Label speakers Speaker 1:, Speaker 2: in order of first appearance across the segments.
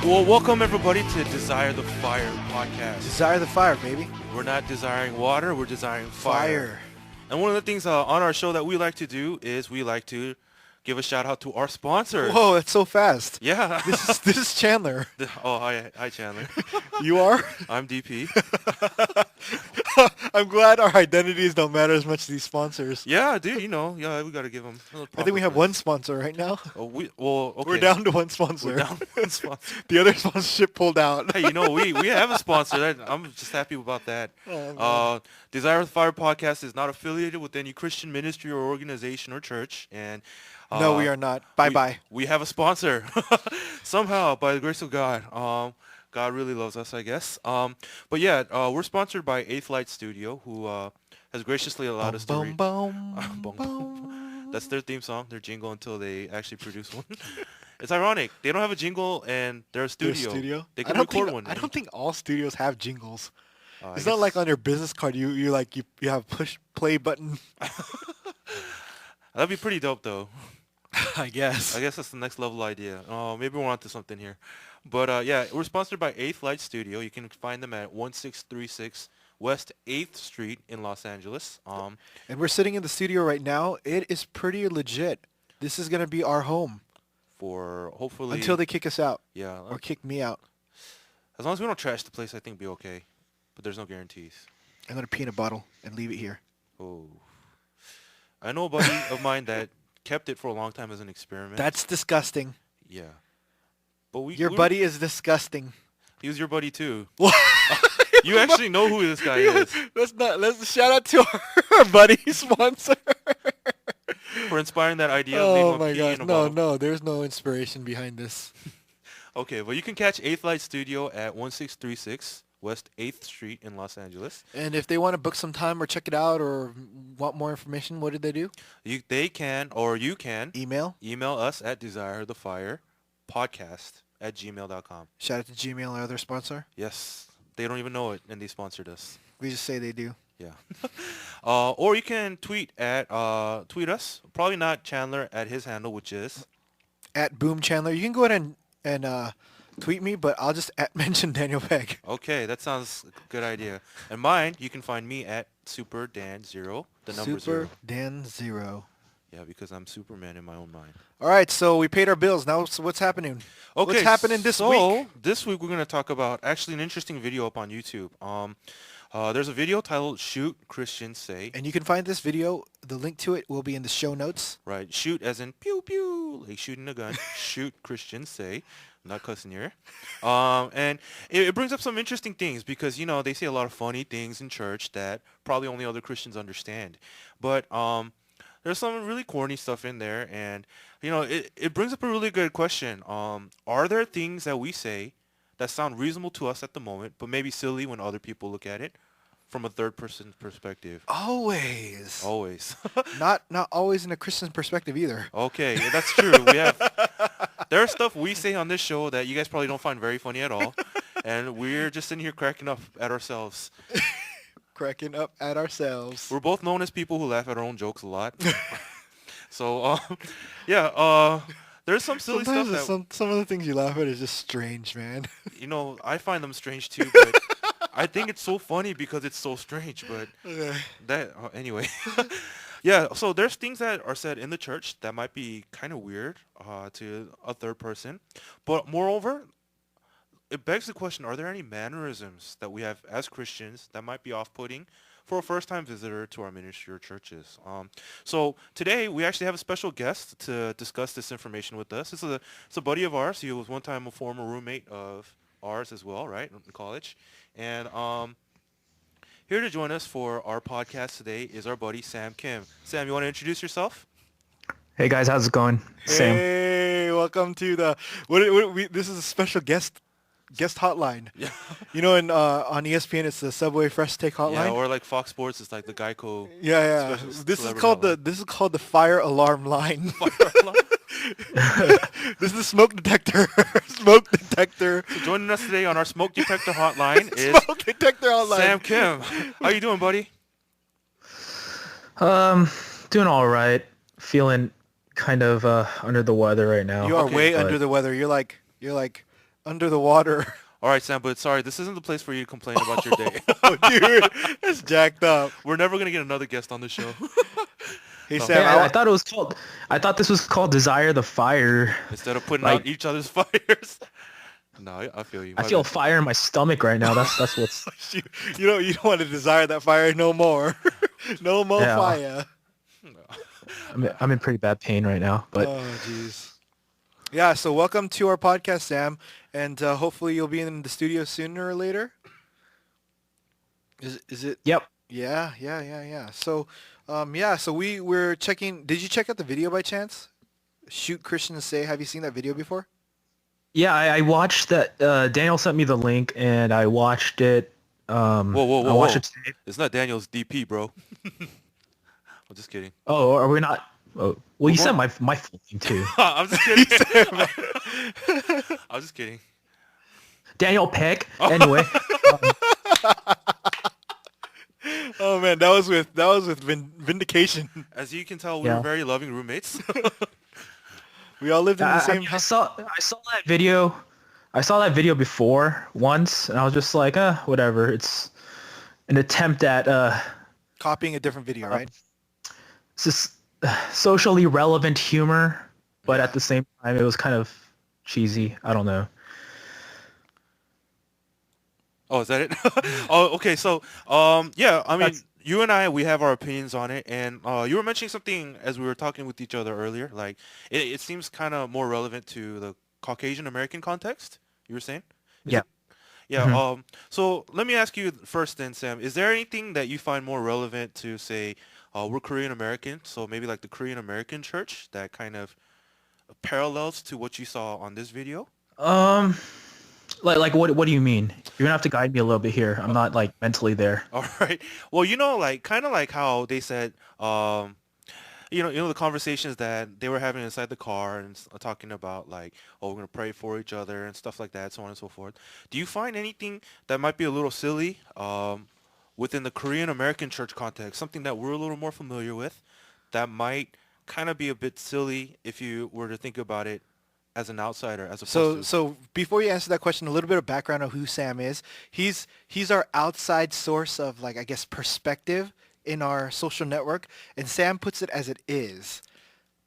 Speaker 1: Well, welcome everybody to Desire the Fire podcast.
Speaker 2: Desire the fire, baby.
Speaker 1: We're not desiring water, we're desiring fire. And one of the things on our show that we like to do is we like to give a shout out to our sponsors.
Speaker 2: Whoa, that's so fast.
Speaker 1: Yeah.
Speaker 2: This is Chandler.
Speaker 1: Oh, hi Chandler.
Speaker 2: You are?
Speaker 1: I'm DP.
Speaker 2: I'm glad our identities don't matter as much as these sponsors.
Speaker 1: Yeah, dude, we got to give them
Speaker 2: I think we have one sponsor right now.
Speaker 1: Okay.
Speaker 2: We're down to one sponsor.
Speaker 1: We're down to one sponsor.
Speaker 2: The other sponsorship pulled out.
Speaker 1: Hey, we have a sponsor. I'm just happy about that. Desire the Fire podcast is not affiliated with any Christian ministry or organization or church, and
Speaker 2: no, we are not. Bye-bye.
Speaker 1: We have a sponsor somehow by the grace of God. God really loves us, I guess. But yeah, we're sponsored by Eighth Light Studio, who has graciously allowed us to read. That's their theme song, their jingle, until they actually produce one. It's ironic. They don't have a jingle, and they're a studio. They can record one.
Speaker 2: I don't think all studios have jingles. It's not like on your business card you have push play button.
Speaker 1: That'd be pretty dope, though.
Speaker 2: I guess
Speaker 1: that's the next level idea. Oh, maybe we're onto something here. But yeah, we're sponsored by Eighth Light Studio. You can find them at 1636 West 8th Street in Los Angeles.
Speaker 2: And we're sitting in the studio right now. It is pretty legit. This is going to be our home.
Speaker 1: For hopefully...
Speaker 2: Until they kick us out.
Speaker 1: Yeah.
Speaker 2: Or kick me out.
Speaker 1: As long as we don't trash the place, I think we'll be okay. But there's no guarantees.
Speaker 2: I'm going to pee in a bottle and leave it here.
Speaker 1: Oh. I know a buddy of mine that kept it for a long time as an experiment.
Speaker 2: That's disgusting.
Speaker 1: Yeah. But
Speaker 2: Your buddy is disgusting.
Speaker 1: He was your buddy too. You actually know who this guy is.
Speaker 2: Let's shout out to our buddy sponsor.
Speaker 1: For inspiring that idea of
Speaker 2: oh
Speaker 1: leaving
Speaker 2: my
Speaker 1: a pee
Speaker 2: gosh.
Speaker 1: in a bottle.
Speaker 2: No, there's no inspiration behind this.
Speaker 1: Okay, well you can catch Eighth Light Studio at 1636 West 8th Street in Los Angeles.
Speaker 2: And if they want to book some time or check it out or want more information, what did they do?
Speaker 1: They can, or you can
Speaker 2: email
Speaker 1: us at desirethefirepodcast@gmail.com.
Speaker 2: Shout out to Gmail, our other sponsor.
Speaker 1: Yes, they don't even know it, and they sponsored us.
Speaker 2: We just say they do.
Speaker 1: Yeah. Or you can tweet us. Probably not Chandler at his handle, which is
Speaker 2: at Boom Chandler. You can go ahead and tweet me, but I'll just mention Daniel Pegg.
Speaker 1: Okay, that sounds a good idea. And mine, you can find me at SuperDan0, the number 0.
Speaker 2: SuperDan0.
Speaker 1: Yeah, because I'm Superman in my own mind.
Speaker 2: All right, so we paid our bills. Now, so what's happening?
Speaker 1: Okay,
Speaker 2: what's happening this week?
Speaker 1: This week we're going to talk about actually an interesting video up on YouTube. There's a video titled "Shoot Christians Say,"
Speaker 2: and you can find this video. The link to it will be in the show notes.
Speaker 1: Right, shoot as in pew pew, like shooting a gun. Shoot Christians say. Not cussing here. And it brings up some interesting things because, they say a lot of funny things in church that probably only other Christians understand. But there's some really corny stuff in there. And, it brings up a really good question. Are there things that we say that sound reasonable to us at the moment, but maybe silly when other people look at it from a third-person perspective?
Speaker 2: Always. Not always in a Christian perspective either.
Speaker 1: Okay, that's true. There's stuff we say on this show that you guys probably don't find very funny at all, and we're just sitting here cracking up at ourselves.
Speaker 2: Cracking up at ourselves.
Speaker 1: We're both known as people who laugh at our own jokes a lot. So, there's some silly
Speaker 2: Sometimes
Speaker 1: stuff.
Speaker 2: Some of the things you laugh at is just strange, man.
Speaker 1: I find them strange too, but I think it's so funny because it's so strange. But anyway. Yeah, so there's things that are said in the church that might be kind of weird to a third person. But moreover, it begs the question, are there any mannerisms that we have as Christians that might be off-putting for a first-time visitor to our ministry or churches? So today, we actually have a special guest to discuss this information with us. It's a buddy of ours. He was one time a former roommate of ours as well, right, in college. And here to join us for our podcast today is our buddy Sam Kim. Sam, you want to introduce yourself?
Speaker 3: Hey guys, how's it going? Sam.
Speaker 2: Hey, welcome to the this is a special guest hotline.
Speaker 1: Yeah.
Speaker 2: On ESPN it's the Subway Fresh Take hotline.
Speaker 1: Yeah, or like Fox Sports, it's like the Geico.
Speaker 2: Yeah. This is called the fire alarm line.
Speaker 1: Fire alarm?
Speaker 2: This is the smoke detector. Smoke detector.
Speaker 1: So joining us today on our smoke detector hotline is
Speaker 2: smoke detector hotline.
Speaker 1: Sam Kim. How you doing, buddy?
Speaker 3: Doing all right. Feeling kind of under the weather right now.
Speaker 2: You are way under the weather. You're like under the water.
Speaker 1: All right, Sam, but sorry, this isn't the place for you to complain about your day.
Speaker 2: Oh, dude, that's jacked up.
Speaker 1: We're never gonna get another guest on the show.
Speaker 2: Hey,
Speaker 1: No.
Speaker 2: Sam,
Speaker 3: Hey, I thought it was called. I thought this was called Desire the Fire.
Speaker 1: Instead of putting
Speaker 3: Like,
Speaker 1: out each other's fires. No, I feel you.
Speaker 3: I
Speaker 1: My
Speaker 3: feel
Speaker 1: bad.
Speaker 3: fire in my stomach right now. That's what's.
Speaker 2: you don't want to desire that fire no more. No more
Speaker 3: Yeah.
Speaker 2: fire.
Speaker 3: I'm in pretty bad pain right now. But
Speaker 2: Oh, jeez. Yeah, so welcome to our podcast, Sam, and hopefully you'll be in the studio sooner or later. Is it?
Speaker 3: yep.
Speaker 2: Yeah. So, so we're checking. Did you check out the video by chance? Shoot Christians Say. Have you seen that video before?
Speaker 3: Yeah, I watched that. Daniel sent me the link, and I watched it.
Speaker 1: Whoa,
Speaker 3: I watched it today.
Speaker 1: It's not Daniel's DP, bro. I'm just kidding.
Speaker 3: Oh, are we not? Oh, well, you sent my full name too.
Speaker 1: I'm just kidding. I'm just kidding.
Speaker 3: Daniel Peck. Anyway,
Speaker 2: Oh man, that was with vindication.
Speaker 1: As you can tell, we
Speaker 3: Yeah.
Speaker 1: were very loving roommates.
Speaker 2: We all lived in the
Speaker 3: I
Speaker 2: same
Speaker 3: mean,
Speaker 2: house.
Speaker 3: I saw that video. I saw that video before once, and I was just like, whatever. It's an attempt at
Speaker 2: Copying a different video, right?
Speaker 3: it's just socially relevant humor, but at the same time, it was kind of cheesy. I don't know.
Speaker 1: Oh, is that it? Oh, okay. So, yeah, I mean,
Speaker 3: That's-
Speaker 1: you and I, we have our opinions on it, and you were mentioning something as we were talking with each other earlier. Like, it seems kind of more relevant to the Caucasian American context. You were saying? Is
Speaker 3: Yeah.
Speaker 1: it? Yeah.
Speaker 3: Mhm.
Speaker 1: So let me ask you first, then, Sam. Is there anything that you find more relevant to say we're Korean American, so maybe like the Korean American church that kind of parallels to what you saw on this video?
Speaker 3: Um, like what do you mean? You're gonna have to guide me a little bit here. I'm not like mentally there.
Speaker 1: All right. Well, like kind of like how they said, the conversations that they were having inside the car and talking about like, oh, we're gonna pray for each other and stuff like that, so on and so forth. Do you find anything that might be a little silly, within the Korean American church context, something that we're a little more familiar with, that might kind of be a bit silly if you were to think about it as an outsider, as opposed to.
Speaker 2: So before you answer that question, a little bit of background on who Sam is. He's our outside source of like, I guess, perspective in our social network, and Sam puts it as it is.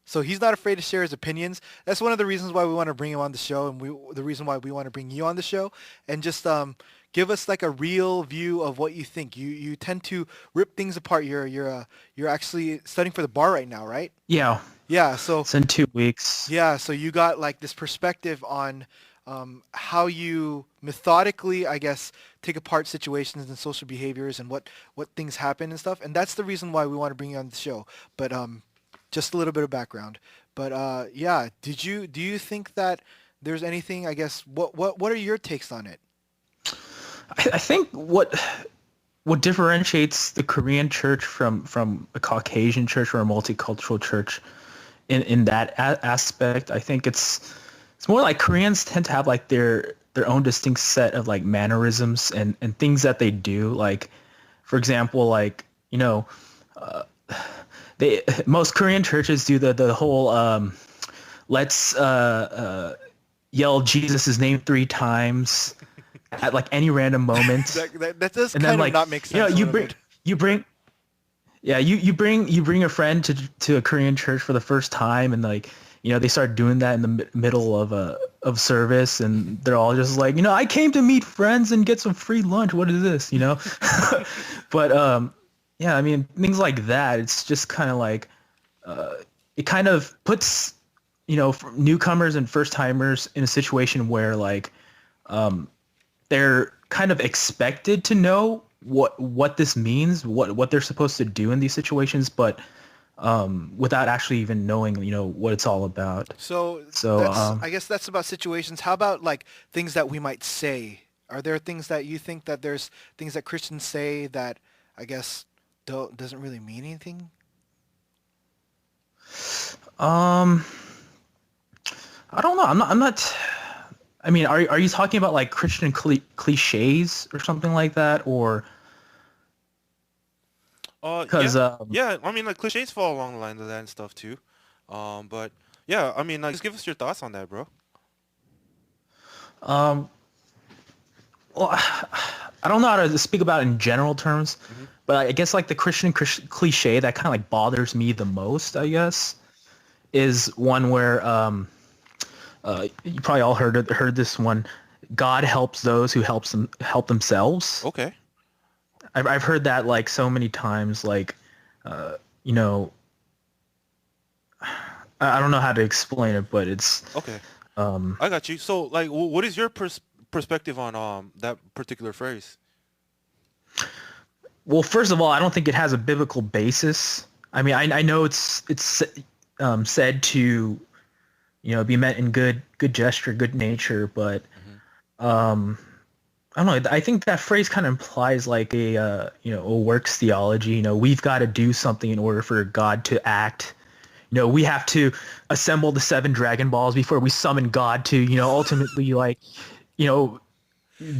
Speaker 2: So he's not afraid to share his opinions. That's one of the reasons why we want to bring him on the show, and the reason why we want to bring you on the show, and just give us like a real view of what you think. You tend to rip things apart. You're actually studying for the bar right now, right?
Speaker 3: Yeah,
Speaker 2: Yeah. So
Speaker 3: it's in 2 weeks.
Speaker 2: yeah, so you got like this perspective on how you methodically, I guess, take apart situations and social behaviors and what things happen and stuff. And that's the reason why we want to bring you on the show. But just a little bit of background. But yeah, do you think that there's anything, I guess, what are your takes on it?
Speaker 3: I think what differentiates the Korean church from a Caucasian church or a multicultural church in that aspect, I think it's more like Koreans tend to have like their own distinct set of like mannerisms and things that they do. Like, for example, like, most Korean churches do the whole let's yell Jesus' name 3 times at like any random moment.
Speaker 2: That does
Speaker 3: And
Speaker 2: kind
Speaker 3: then
Speaker 2: of
Speaker 3: like
Speaker 2: not make sense.
Speaker 3: you
Speaker 2: a little bit.
Speaker 3: bring you bring a friend to a Korean church for the first time, and like they start doing that in the middle of service, and they're all just like, I came to meet friends and get some free lunch. What is this? But yeah, I mean, things like that. It's just kind of like it kind of puts newcomers and first timers in a situation where like they're kind of expected to know what this means, what they're supposed to do in these situations, but without actually even knowing, what it's all about.
Speaker 2: So I guess that's about situations. How about like things that we might say? Are there things that you think that there's things that Christians say that I guess doesn't really mean anything?
Speaker 3: I don't know. I'm not. I mean, are you talking about like Christian cliches or something like that, or? Because
Speaker 1: yeah, I mean, like cliches fall along the lines of that and stuff too. But yeah, I mean, like, just give us your thoughts on that, bro.
Speaker 3: Um, well, I don't know how to speak about it in general terms,
Speaker 1: Hmm.
Speaker 3: but I guess like the Christian cliche that kind of like bothers me the most, I guess, is one where you probably all heard this one. God helps those who help themselves.
Speaker 1: Okay.
Speaker 3: I've heard that like so many times. Like, you know, I don't know how to explain it, but it's
Speaker 1: Okay.
Speaker 3: um,
Speaker 1: I got you. So, like, what is your perspective on that particular phrase?
Speaker 3: well, first of all, I don't think it has a biblical basis. I mean, I know it's said to be meant in good gesture, good nature, but
Speaker 1: Hmm.
Speaker 3: um, I don't know. I think that phrase kind of implies like a works theology. We've got to do something in order for God to act. We have to assemble the 7 Dragon Balls before we summon God to ultimately like you know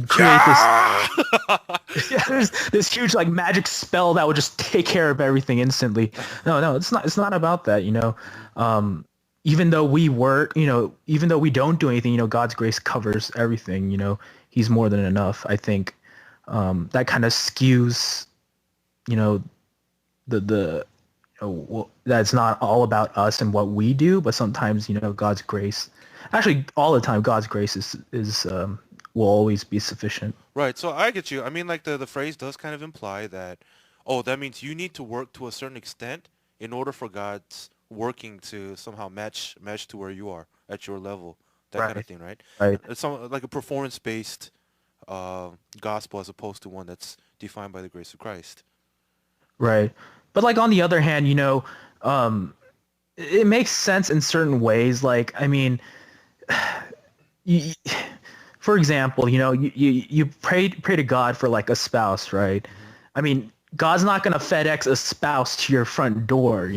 Speaker 3: create this
Speaker 1: Yeah.
Speaker 3: yeah, there's this huge like magic spell that would just take care of everything instantly. No, it's not about that.
Speaker 1: Hmm.
Speaker 3: Even though even though we don't do anything, God's grace covers everything. He's more than enough. I think that kind of skews, you know, the that's not all about us and what we do, but sometimes God's grace, actually all the time, God's grace is will always be sufficient.
Speaker 1: Right. So I get you. I mean, like the phrase does kind of imply that, oh, that means you need to work to a certain extent in order for God's working to somehow match to where you are at your level, that kind of
Speaker 3: Right.
Speaker 1: thing, right?
Speaker 3: Right.
Speaker 1: It's some like a performance-based gospel as opposed to one that's defined by the grace of Christ.
Speaker 3: Right. But like on the other hand, um, it makes sense in certain ways. Like, I mean, you, for example, you pray to God for like a spouse, right?
Speaker 1: Hmm.
Speaker 3: I mean, God's not gonna FedEx a spouse to your front door.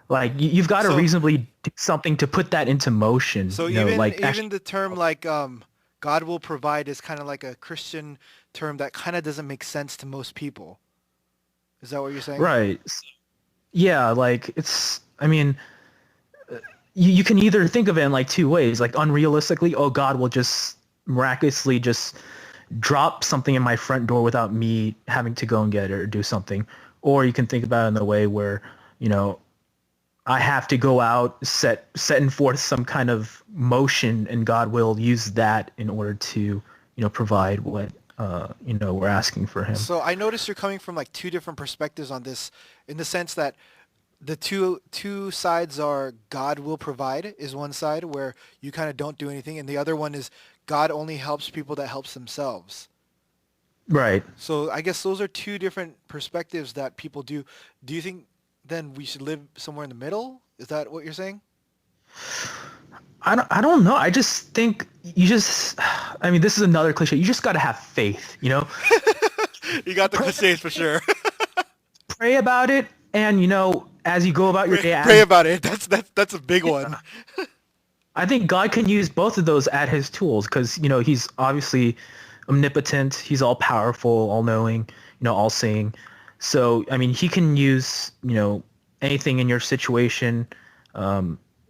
Speaker 3: Like you've got to
Speaker 2: So
Speaker 3: reasonably do something to put that into motion.
Speaker 2: so even
Speaker 3: Like
Speaker 2: even
Speaker 3: actually,
Speaker 2: the term like God will provide is kind of like a Christian term that kind of doesn't make sense to most people. Is that what you're saying?
Speaker 3: right? Yeah, like it's. I mean, you can either think of it in like 2 ways. Like unrealistically, oh, God will just miraculously just drop something in my front door without me having to go and get it or do something. Or you can think about it in the way where, you know, I have to go out, setting forth some kind of motion, and God will use that in order to, provide what we're asking for him.
Speaker 2: So I noticed you're coming from like two different perspectives on this, in the sense that the two sides are God will provide is one side where you kind of don't do anything, and the other one is God only helps people that helps themselves.
Speaker 3: Right.
Speaker 2: So I guess those are two different perspectives that people do. Do you think then we should live somewhere in the middle? Is that what you're saying?
Speaker 3: I don't know. I just think you just, I mean, this is another cliche. You just got to have faith.
Speaker 2: You got the
Speaker 3: Pray,
Speaker 2: cliches for sure.
Speaker 3: pray about it. And, as you go about your day,
Speaker 2: Pray about it. That's a big one.
Speaker 3: I think God can use both of those at his tools because, he's obviously omnipotent. He's all powerful, all knowing, all seeing. So, I mean, he can use, anything in your situation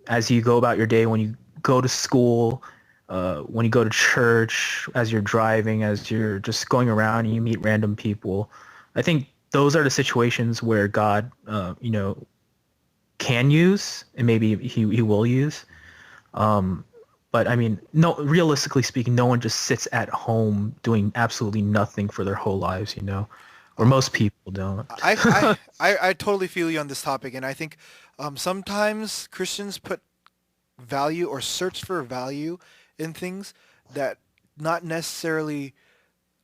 Speaker 3: as you go about your day, when you go to school, when you go to church, as you're driving, as you're just going around and you meet random people. I think those are the situations where God, can use and maybe he will use. But I mean, no, realistically speaking, no one just sits at home doing absolutely nothing for their whole lives. Or
Speaker 2: Uh,
Speaker 3: most people don't.
Speaker 2: I totally feel you on this topic, and I think sometimes Christians put value or search for value in things that not necessarily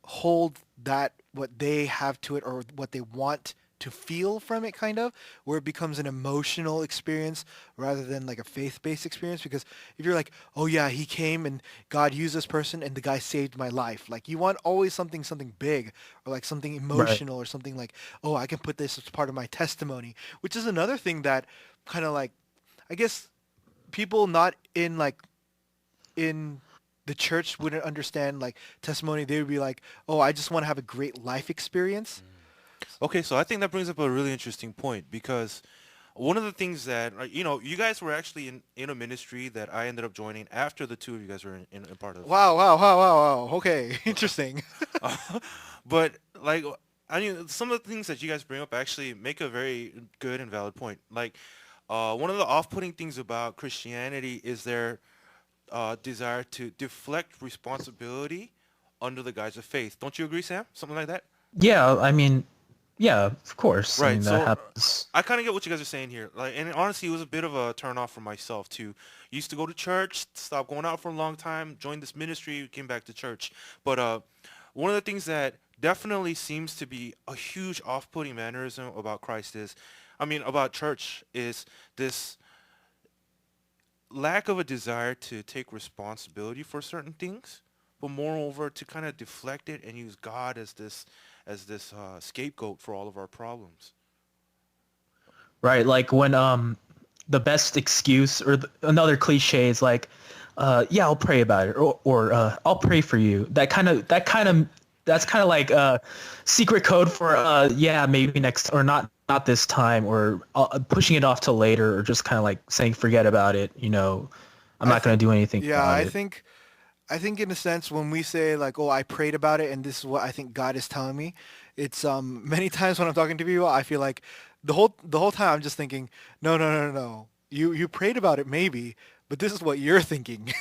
Speaker 2: hold that what they have to it or what they want to feel from it, kind of, where it becomes an emotional experience rather than like a faith-based experience. Because if you're like, oh yeah, he came and God used this person and the guy saved my life, like you want always something big or like something
Speaker 3: Right.
Speaker 2: emotional or something like, oh, I can put this as part of my testimony, which is another thing that kind of like, I guess people not in like in the church wouldn't understand like testimony. They would be like, oh, I just want to have a great life experience.
Speaker 1: Okay, so I think that brings up a really interesting point because one of the things that you guys were actually in a ministry that I ended up joining after the two of you guys were in a part of.
Speaker 2: Wow, wow, wow, wow, wow. Okay, interesting.
Speaker 1: But like, I mean, some of the things that you guys bring up actually make a very good and valid point. Like, one of the off-putting things about Christianity is their desire to deflect responsibility under the guise of faith. Don't you agree, Sam? Something like that?
Speaker 3: Yeah, I mean, yeah, of course. I
Speaker 1: Right.
Speaker 3: mean, that
Speaker 1: So
Speaker 3: happens.
Speaker 1: I kind of get what you guys are saying here. Like, and honestly, it was a bit of a turn off for myself too. Used to go to church, stopped going out for a long time, joined this ministry, came back to church. But one of the things that definitely seems to be a huge off-putting mannerism about Christ is, I mean, about church is this lack of a desire to take responsibility for certain things, but moreover to kind of deflect it and use God as this scapegoat for all of our problems.
Speaker 3: Right, like when the best excuse or another cliche is like, yeah, I'll pray about it, or I'll pray for you. That's kind of like secret code for yeah, maybe next, or not this time, or pushing it off till later, or just kind of like saying forget about it. I'm
Speaker 2: I
Speaker 3: not going
Speaker 2: think,
Speaker 3: to do anything
Speaker 2: yeah,
Speaker 3: about
Speaker 2: I
Speaker 3: it.
Speaker 2: think, I think in a sense when we say like, oh, I prayed about it and this is what I think God is telling me, it's many times when I'm talking to people, I feel like the whole time I'm just thinking, no, no, no, no, no. You prayed about it maybe, but this is what you're thinking.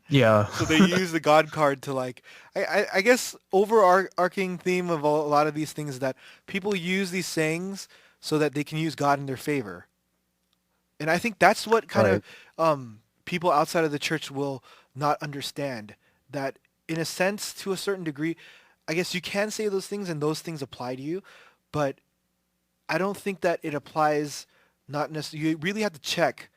Speaker 3: Yeah.
Speaker 2: So they use the God card to like, I guess overarching theme of a lot of these things is that people use these sayings so that they can use God in their favor. And I think that's what kind of
Speaker 3: Right.
Speaker 2: people outside of the church will not understand. That in a sense, to a certain degree, I guess you can say those things and those things apply to you, but I don't think that it applies. Not necessarily. You really have to check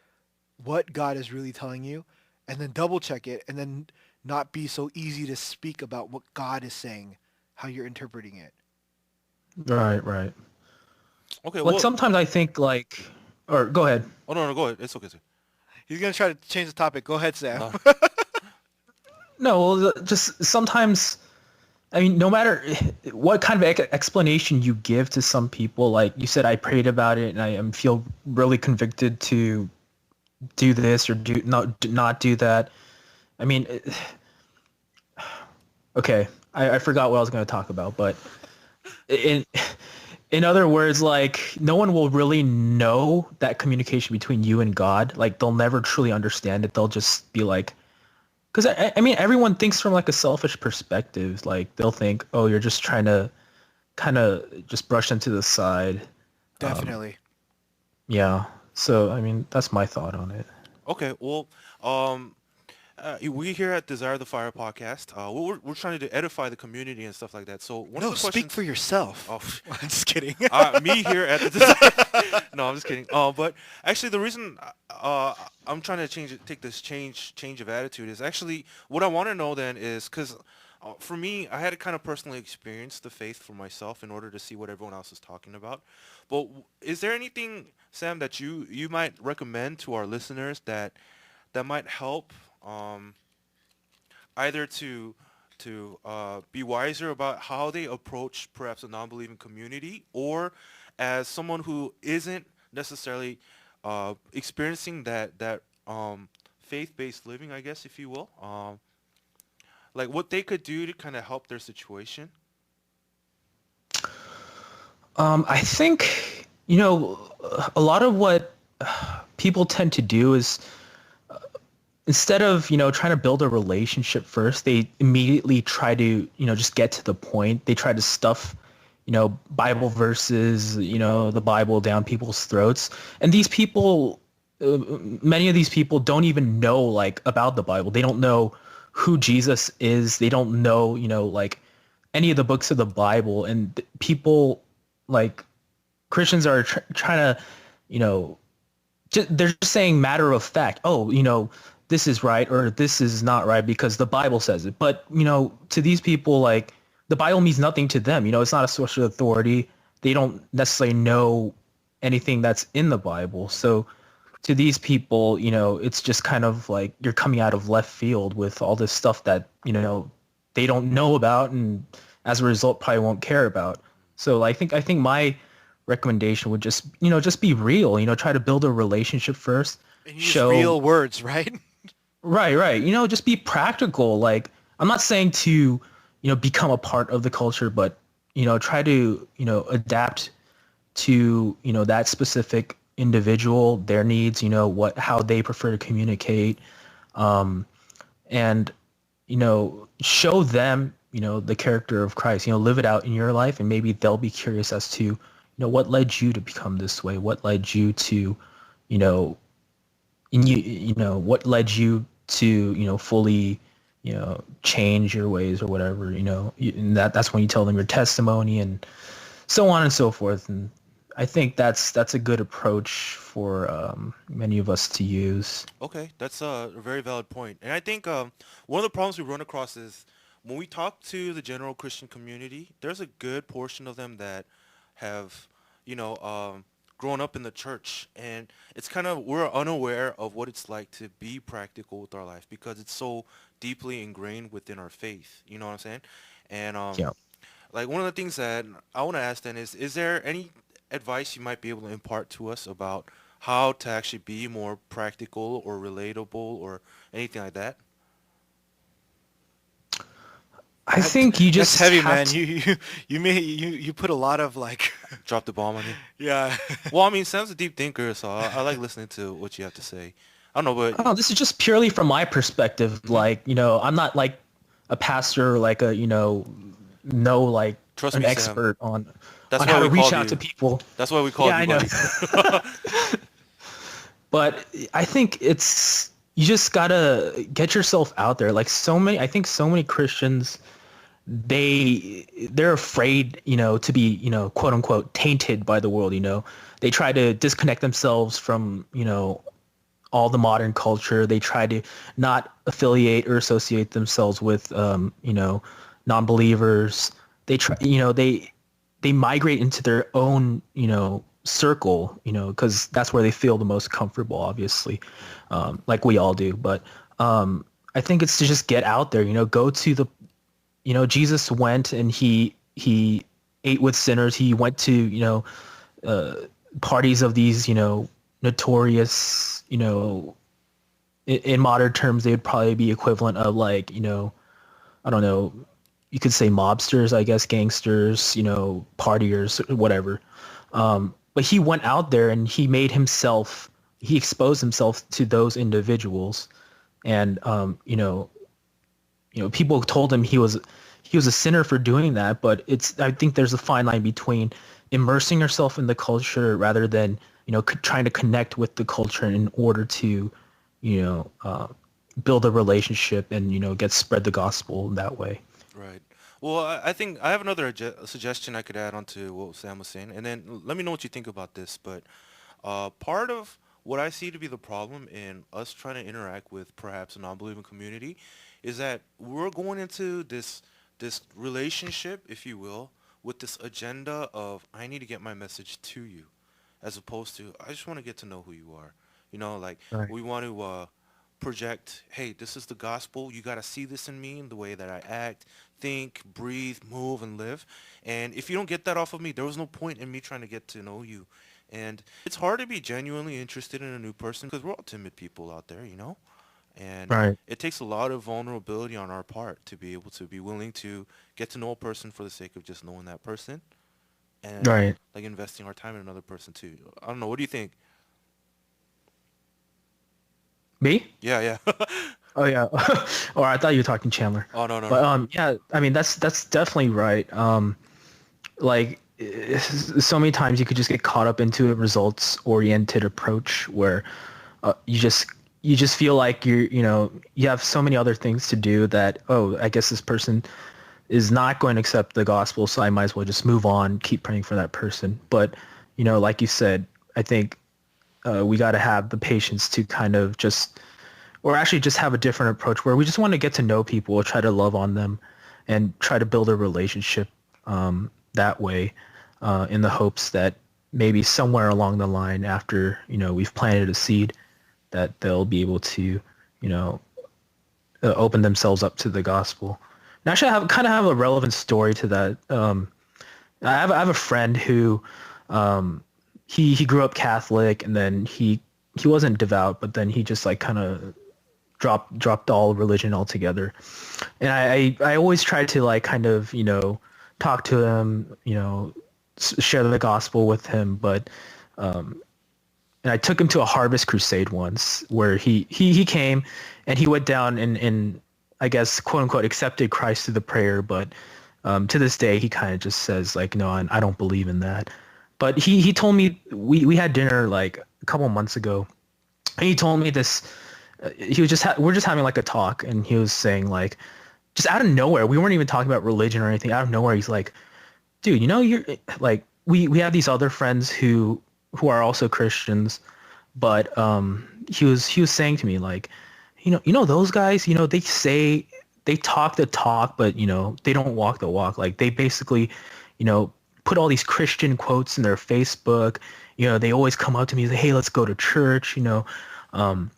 Speaker 2: what God is really telling you, and then double check it, and then not be so easy to speak about what God is saying, how you're interpreting it.
Speaker 3: Right. Right.
Speaker 1: Okay,
Speaker 3: Like
Speaker 1: well,
Speaker 3: sometimes I think like, or go ahead.
Speaker 1: oh no, no, go ahead. It's okay, sir.
Speaker 2: He's gonna try to change the topic. Go ahead, Sam.
Speaker 1: No.
Speaker 3: No, well, just sometimes. I mean, no matter what kind of explanation you give to some people, like you said, I prayed about it and I feel really convicted to do this or not do that. I mean, okay, I forgot what I was going to talk about, but in in other words, like no one will really know that communication between you and God. Like they'll never truly understand it. They'll just be like, because I mean, everyone thinks from like a selfish perspective. Like they'll think, oh, you're just trying to kind of just brush them to the side.
Speaker 2: Definitely.
Speaker 3: Yeah. So, I mean, that's my thought on it.
Speaker 1: Okay, well, um, we here at Desire the Fire podcast, we're trying to edify the community and stuff like that. So one of
Speaker 2: No,
Speaker 1: the
Speaker 2: speak
Speaker 1: questions,
Speaker 2: for yourself.
Speaker 1: oh,
Speaker 2: I'm just kidding.
Speaker 1: me here at the Desire, no, I'm just kidding. But actually, the reason I'm trying to take this change of attitude is actually what I want to know then is because for me, I had to kind of personally experience the faith for myself in order to see what everyone else is talking about. But is there anything, Sam, that you might recommend to our listeners that might help either to be wiser about how they approach perhaps a non-believing community, or as someone who isn't necessarily experiencing that faith-based living, I guess, if you will, like what they could do to kind of help their situation?
Speaker 3: I think, a lot of what people tend to do is instead of, trying to build a relationship first, they immediately try to, just get to the point. They try to stuff, Bible verses, the Bible down people's throats. And these people, many of these people don't even know like about the Bible. They don't know who Jesus is. They don't know, like any of the books of the Bible. And people like Christians are trying to, they're just saying matter of fact. Oh, this is right or this is not right because the Bible says it. But, to these people, like the Bible means nothing to them. It's not a source of authority. They don't necessarily know anything that's in the Bible. So to these people, it's just kind of like you're coming out of left field with all this stuff that, they don't know about and as a result probably won't care about. So I think my recommendation would just, just be real, try to build a relationship first,
Speaker 2: And use
Speaker 3: show,
Speaker 2: real words, right?
Speaker 3: right. Just be practical. Like, I'm not saying to, become a part of the culture, but, try to, adapt to, that specific individual, their needs, how they prefer to communicate, and, show them, the character of Christ, live it out in your life, and maybe they'll be curious as to, what led you to become this way? What led you to, you know, what led you to, fully, change your ways or whatever, and that's when you tell them your testimony and so on and so forth. And I think that's a good approach for many of us to use.
Speaker 1: Okay, that's a very valid point. And I think one of the problems we run across is when we talk to the general Christian community, there's a good portion of them that have, grown up in the church. And it's kind of, we're unaware of what it's like to be practical with our life because it's so deeply ingrained within our faith. You know what I'm saying? And
Speaker 3: Yeah.
Speaker 1: like one of the things that I want to ask then is there any advice you might be able to impart to us about how to actually be more practical or relatable or anything like that?
Speaker 3: I think you just
Speaker 2: That's heavy,
Speaker 3: have
Speaker 2: man.
Speaker 3: to-
Speaker 2: You put a lot of like,
Speaker 1: Drop the bomb on you.
Speaker 2: yeah.
Speaker 1: Well, I mean, Sam's a deep thinker, so I like listening to what you have to say. I don't know, but
Speaker 3: Oh, this is just purely from my perspective. Like, I'm not like a pastor, or like a, no, like
Speaker 1: trust
Speaker 3: an
Speaker 1: me, Sam.
Speaker 3: expert on
Speaker 1: That's
Speaker 3: how
Speaker 1: why
Speaker 3: to
Speaker 1: we
Speaker 3: reach
Speaker 1: called
Speaker 3: out
Speaker 1: you.
Speaker 3: to people.
Speaker 1: That's why we called
Speaker 3: Yeah,
Speaker 1: you,
Speaker 3: I know.
Speaker 1: buddy.
Speaker 3: But I think you just gotta get yourself out there. Like I think so many Christians, they're afraid, to be, quote unquote, tainted by the world. They try to disconnect themselves from, all the modern culture. They try to not affiliate or associate themselves with, non-believers. They try, they migrate into their own, circle, because that's where they feel the most comfortable, obviously, like we all do. But I think it's to just get out there, go to the, Jesus went and he ate with sinners. He went to, parties of these, notorious, in modern terms, they would probably be equivalent of like, I don't know, you could say mobsters, I guess, gangsters, partiers, whatever. But he went out there and he exposed himself to those individuals. And, people told him he was a sinner for doing that, but I think there's a fine line between immersing yourself in the culture rather than, trying to connect with the culture in order to, build a relationship and, spread the gospel that way.
Speaker 1: Right. Well, I think I have another suggestion I could add on to what Sam was saying, and then let me know what you think about this. But part of what I see to be the problem in us trying to interact with perhaps a non-believing community is that we're going into this relationship, if you will, with this agenda of I need to get my message to you, as opposed to I just want to get to know who you are. Like
Speaker 3: Right.
Speaker 1: we want to project, hey, this is the gospel. You got to see this in me, in the way that I act, think, breathe, move, and live. And if you don't get that off of me, there was no point in me trying to get to know you. And it's hard to be genuinely interested in a new person because we're all timid people out there, And
Speaker 3: Right.
Speaker 1: it takes a lot of vulnerability on our part to be able to be willing to get to know a person for the sake of just knowing that person and
Speaker 3: Right.
Speaker 1: like investing our time in another person too. I don't know. What do you think?
Speaker 3: Me?
Speaker 1: Yeah, yeah.
Speaker 3: Oh yeah. Or I thought you were talking Chandler.
Speaker 1: Oh, no, no,
Speaker 3: But
Speaker 1: no.
Speaker 3: yeah, I mean that's definitely right. Like so many times you could just get caught up into a results oriented approach where you just feel like you have so many other things to do that, oh, I guess this person is not going to accept the gospel, so I might as well just move on, keep praying for that person. But like you said, I think we got to have the patience to kind of or actually just have a different approach where we just want to get to know people, try to love on them, and try to build a relationship that way, in the hopes that maybe somewhere along the line after, we've planted a seed, that they'll be able to, open themselves up to the gospel. And actually, I kind of have a relevant story to that. I have a friend who He grew up Catholic, and then he wasn't devout, but then he just like kind of dropped all religion altogether. And I always tried to like kind of, talk to him, share the gospel with him, but and I took him to a harvest crusade once where he came and he went down and I guess quote unquote accepted Christ through the prayer, but to this day he kind of just says like, no, I don't believe in that. But he told me we had dinner like a couple months ago, and he told me this. He was we're just having like a talk, and he was saying like, just out of nowhere, we weren't even talking about religion or anything. Out of nowhere, he's like, dude, you're like we have these other friends who are also Christians, but he was saying to me like, those guys, they talk the talk, but they don't walk the walk. Like they basically, put all these Christian quotes in their Facebook. They always come up to me and say, hey, let's go to church. Um,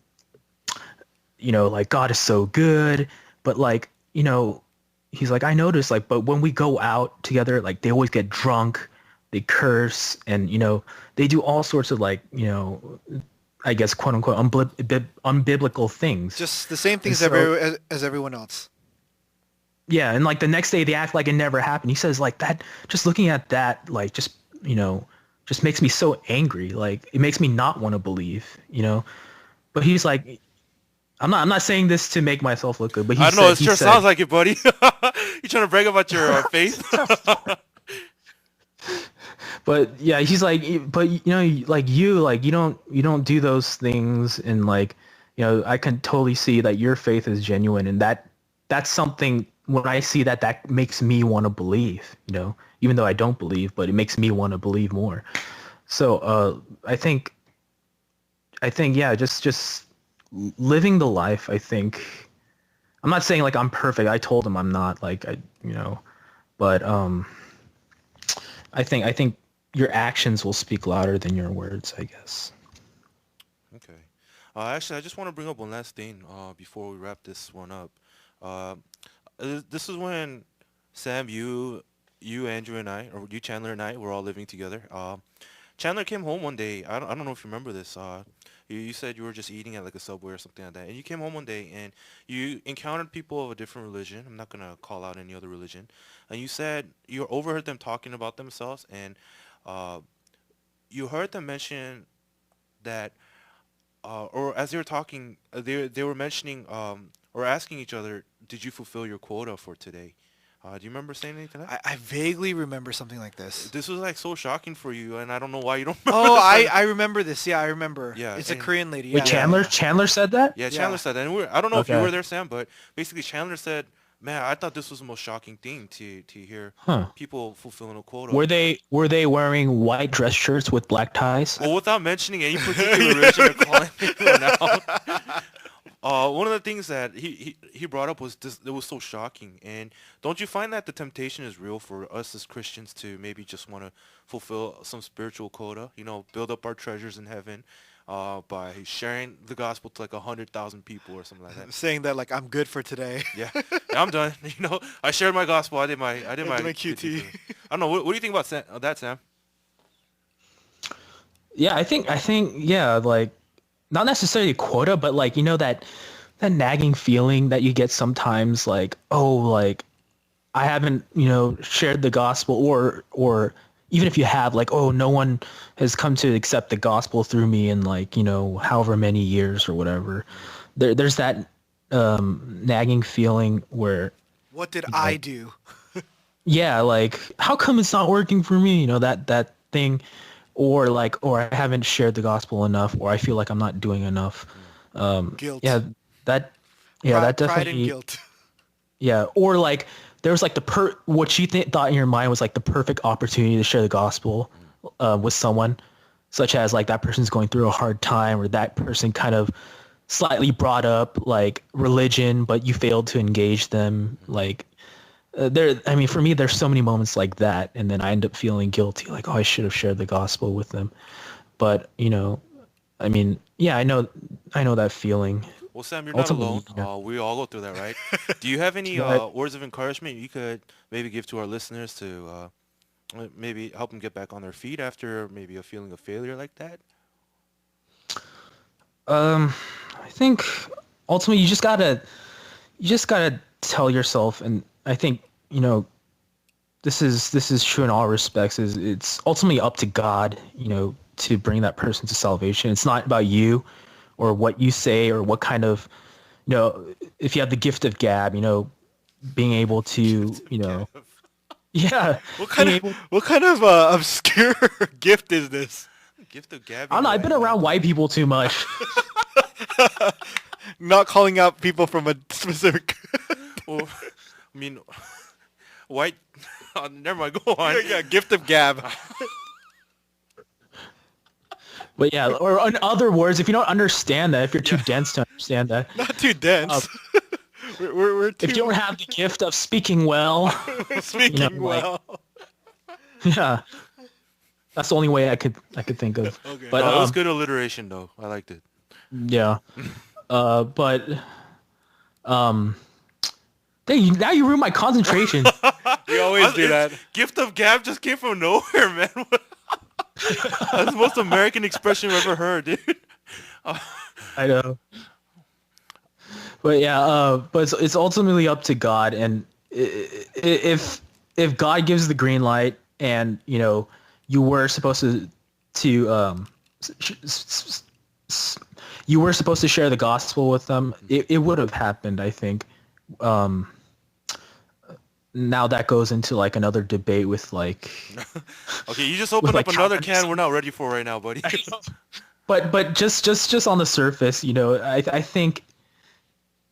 Speaker 3: like God is so good, but like, he's like, I noticed like, but when we go out together, like they always get drunk, they curse, and, they do all sorts of like, I guess, quote unquote, unbiblical things.
Speaker 2: Just the same things as everyone else.
Speaker 3: Yeah, and like the next day they act like it never happened. He says like that, just looking at that, like just, just makes me so angry. Like it makes me not want to believe, But he's like, I'm not saying this to make myself look good, but
Speaker 1: I know, it sure sounds like it, buddy. You trying to brag about your faith?
Speaker 3: But yeah, he's like, but like you don't do those things, and like, I can totally see that your faith is genuine, and that's something. When I see that makes me want to believe, even though I don't believe, but it makes me want to believe more. So I think yeah, just living the life. I think I'm not saying like I'm perfect. I told him I'm not, like but I think your actions will speak louder than your words, I guess.
Speaker 1: Okay. Actually, I just want to bring up one last thing before we wrap this one up. This is when Sam, you, Andrew, and I, or you, Chandler, and I, were all living together. Chandler came home one day. I don't know if you remember this. You said you were just eating at like a Subway or something like that, and you came home one day and you encountered people of a different religion. I'm not gonna call out any other religion, and you said you overheard them talking about themselves, and uh, you heard them mention that, or as they were talking, they were mentioning or asking each other, "Did you fulfill your quota for today?" Do you remember saying anything like that?
Speaker 2: I vaguely remember something like this.
Speaker 1: This was like so shocking for you, and I don't know why you don't remember
Speaker 2: Oh,
Speaker 1: this.
Speaker 2: I remember this. Yeah, I remember.
Speaker 1: Yeah,
Speaker 2: It's a
Speaker 1: and-
Speaker 2: Korean lady.
Speaker 3: Wait,
Speaker 2: Yeah, yeah.
Speaker 3: Chandler said that?
Speaker 1: Yeah,
Speaker 2: Yeah.
Speaker 1: Chandler said that, and I don't know if you
Speaker 3: Okay.
Speaker 1: were there, Sam, but basically Chandler said, "Man, I thought this was the most shocking thing to hear
Speaker 3: Huh.
Speaker 1: people fulfilling a quota."
Speaker 3: Were they wearing white dress shirts with black ties?
Speaker 1: Well, without mentioning any particular religion or calling anyone out, one of the things that he brought up was this, it was so shocking. And don't you find that the temptation is real for us as Christians to maybe just want to fulfill some spiritual quota, build up our treasures in heaven, by sharing the gospel to like 100,000 people or something like that?
Speaker 2: Saying that like I'm good for today.
Speaker 1: Yeah, I'm done. I shared my gospel. I did my
Speaker 2: QT.
Speaker 1: I don't know. What do you think about that, Sam?
Speaker 3: Yeah, I think yeah, like not necessarily a quota, but like that nagging feeling that you get sometimes, like, oh, like I haven't shared the gospel, or even if you have, like, oh, no one has come to accept the gospel through me in like however many years or whatever. There's that nagging feeling where,
Speaker 2: What did I do?
Speaker 3: yeah, like how come it's not working for me? That thing. Or I haven't shared the gospel enough, or I feel like I'm not doing enough.
Speaker 2: Guilt.
Speaker 3: Yeah, that
Speaker 2: Pride
Speaker 3: definitely.
Speaker 2: and guilt.
Speaker 3: Yeah, or like there was like what she thought in your mind was like the perfect opportunity to share the gospel with someone, such as like that person's going through a hard time, or that person kind of slightly brought up like religion, but you failed to engage them. Like I mean, for me, there's so many moments like that, and then I end up feeling guilty, like, oh, I should have shared the gospel with them. But I mean, yeah, I know that feeling.
Speaker 1: Well, Sam, you're not
Speaker 3: Ultimately,
Speaker 1: alone. We all go through that, right? Do you have any
Speaker 3: Right.
Speaker 1: words of encouragement you could maybe give to our listeners to maybe help them get back on their feet after maybe a feeling of failure like that?
Speaker 3: I think ultimately you just gotta tell yourself, and I think this is true in all respects. Is it's ultimately up to God, to bring that person to salvation. It's not about you or what you say or what kind of, if you have the gift of gab, being able to,
Speaker 1: Gav.
Speaker 3: yeah,
Speaker 2: What kind
Speaker 3: being
Speaker 2: of
Speaker 3: able.
Speaker 2: what kind of obscure gift is this?
Speaker 1: Gift of
Speaker 3: I don't
Speaker 1: gabbing
Speaker 3: know. I've been
Speaker 1: away, man.
Speaker 3: around white people too much.
Speaker 2: Not calling out people from a specific.
Speaker 1: Well, I mean, white. Never mind. Go on.
Speaker 2: Yeah, gift of gab.
Speaker 3: But yeah, or in other words, if you don't understand that, if you're too dense to understand that,
Speaker 2: Not too
Speaker 3: uh,
Speaker 2: dense. We're
Speaker 3: if you
Speaker 2: too
Speaker 3: don't have the gift of speaking well,
Speaker 2: speaking
Speaker 3: like,
Speaker 2: well.
Speaker 3: yeah, that's the only way I could think of.
Speaker 2: Okay.
Speaker 3: But
Speaker 1: No, it was good alliteration though. I liked it.
Speaker 3: yeah, but now you ruined my concentration.
Speaker 2: You always do that.
Speaker 1: Gift of gab just came from nowhere, man. That's the most American expression I've ever heard, dude.
Speaker 3: I know. But yeah, but it's ultimately up to God, and if God gives the green light, and you were supposed to sh- s- you were supposed to share the gospel with them, it would have happened, I think. Now that goes into like another debate with like
Speaker 1: Okay, you just opened up another can we're not ready for right now, buddy.
Speaker 3: but just on the surface, I think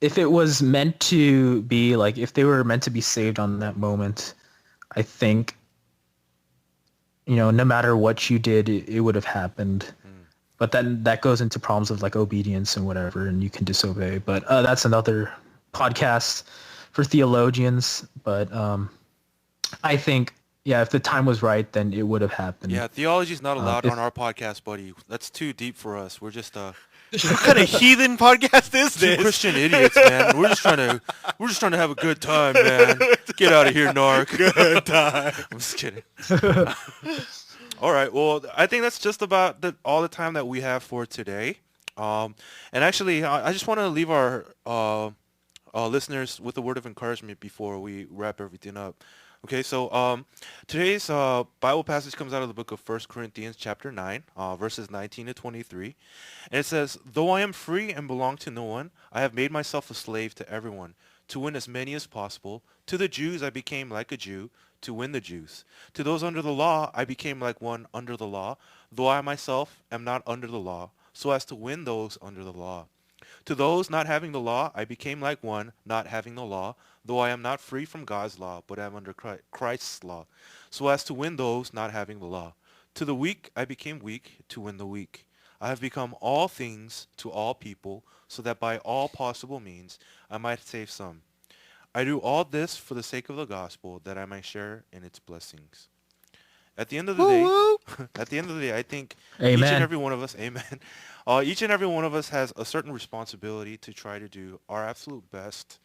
Speaker 3: if it was meant to be like, if they were meant to be saved on that moment, I think, no matter what you did, it would have happened. But then that goes into problems of like obedience and whatever, and you can disobey. But that's another podcast for theologians. But I think, yeah, if the time was right, then it would have happened.
Speaker 1: Yeah, theology's not allowed
Speaker 3: If
Speaker 1: on our podcast, buddy. That's too deep for us. We're just
Speaker 2: What kind of heathen podcast is
Speaker 1: two
Speaker 2: this?
Speaker 1: Christian idiots, man. We're just trying to have a good time, man. Get out of here, narc.
Speaker 2: Good time.
Speaker 1: I'm just kidding. All right. Well, I think that's just about all the time that we have for today. And actually, I just want to leave our listeners with a word of encouragement before we wrap everything up. Okay, so today's Bible passage comes out of the book of 1 Corinthians chapter 9, verses 19 to 23. And it says, "Though I am free and belong to no one, I have made myself a slave to everyone, to win as many as possible. To the Jews I became like a Jew, to win the Jews. To those under the law I became like one under the law, though I myself am not under the law, so as to win those under the law. To those not having the law, I became like one not having the law, though I am not free from God's law, but am under Christ's law, so as to win those not having the law. To the weak I became weak to win the weak. I have become all things to all people, so that by all possible means I might save some. I do all this for the sake of the gospel, that I might share in its blessings." At the end of the
Speaker 2: Woo
Speaker 1: day,
Speaker 2: woo.
Speaker 1: at the end of the day, I think each and
Speaker 3: Amen.
Speaker 1: every one of us, amen, each and every one of us has a certain responsibility to try to do our absolute best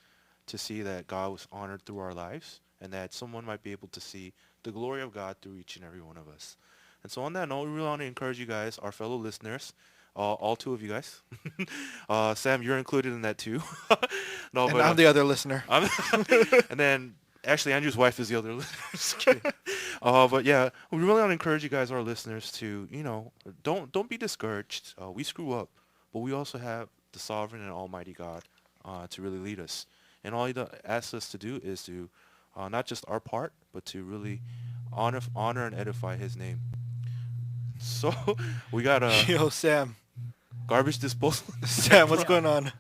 Speaker 1: to see that God was honored through our lives, and that someone might be able to see the glory of God through each and every one of us. And so on that note, we really want to encourage you guys, our fellow listeners, all two of you guys. Sam, you're included in that too. No,
Speaker 2: And
Speaker 1: but
Speaker 2: I'm the other listener.
Speaker 1: and then actually Andrew's wife is the other listener. Just kidding. But yeah, we really want to encourage you guys, our listeners, to don't be discouraged. We screw up, but we also have the sovereign and almighty God to really lead us. And all he asks us to do is to not just our part, but to really honor and edify his name. So we got a
Speaker 2: Yo, Sam.
Speaker 1: garbage disposal.
Speaker 2: Sam, what's going on?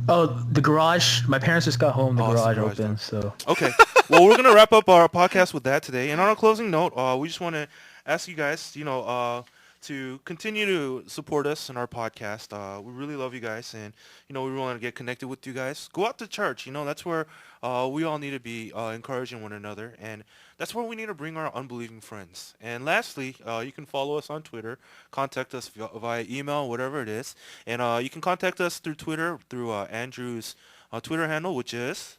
Speaker 3: Oh, the garage. My parents just got home. The
Speaker 1: Oh, it's the
Speaker 3: garage
Speaker 1: garage
Speaker 3: open.
Speaker 1: door.
Speaker 3: So
Speaker 1: Okay. Well, we're gonna wrap up our podcast with that today. And on a closing note, we just want to ask you guys, to continue to support us in our podcast. We really love you guys, and we want to get connected with you guys. Go out to church. That's where we all need to be encouraging one another, and that's where we need to bring our unbelieving friends. And lastly, you can follow us on Twitter, contact us via email, whatever it is, and you can contact us through Twitter through Andrew's Twitter handle, which is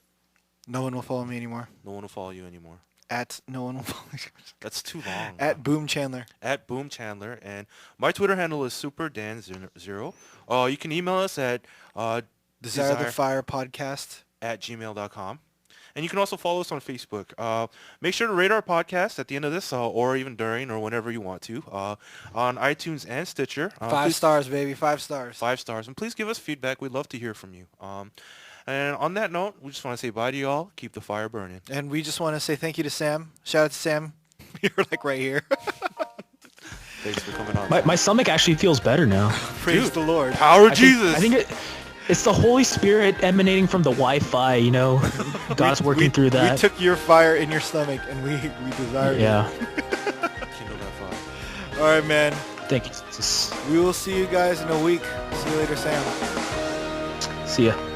Speaker 2: No one will follow me anymore.
Speaker 1: no one will follow you anymore.
Speaker 2: At no one will follow you.
Speaker 1: That's too long.
Speaker 2: At Boom Chandler.
Speaker 1: At Boom Chandler, and my Twitter handle is superdan0. You can email us at
Speaker 2: Desire the Fire Podcast
Speaker 1: @gmail.com. And you can also follow us on Facebook. Make sure to rate our podcast at the end of this, or even during, or whenever you want to, on iTunes and Stitcher.
Speaker 2: 5 stars, baby. 5 stars.
Speaker 1: 5 stars. And please give us feedback. We'd love to hear from you. And on that note, we just want to say bye to y'all. Keep the fire burning.
Speaker 2: And we just want to say thank you to Sam. Shout out to Sam. You're like right here.
Speaker 1: Thanks for coming on.
Speaker 3: My stomach actually feels better now.
Speaker 2: Praise
Speaker 1: Dude,
Speaker 2: the Lord.
Speaker 1: Power of Jesus.
Speaker 3: I think it's the Holy Spirit emanating from the Wi-Fi, you know. God's working through that.
Speaker 2: We took your fire in your stomach and we desired it.
Speaker 3: Yeah.
Speaker 1: Kindle that fire.
Speaker 2: All right, man.
Speaker 3: Thank you, Jesus.
Speaker 2: We will see you guys in a week. See you later, Sam.
Speaker 3: See ya.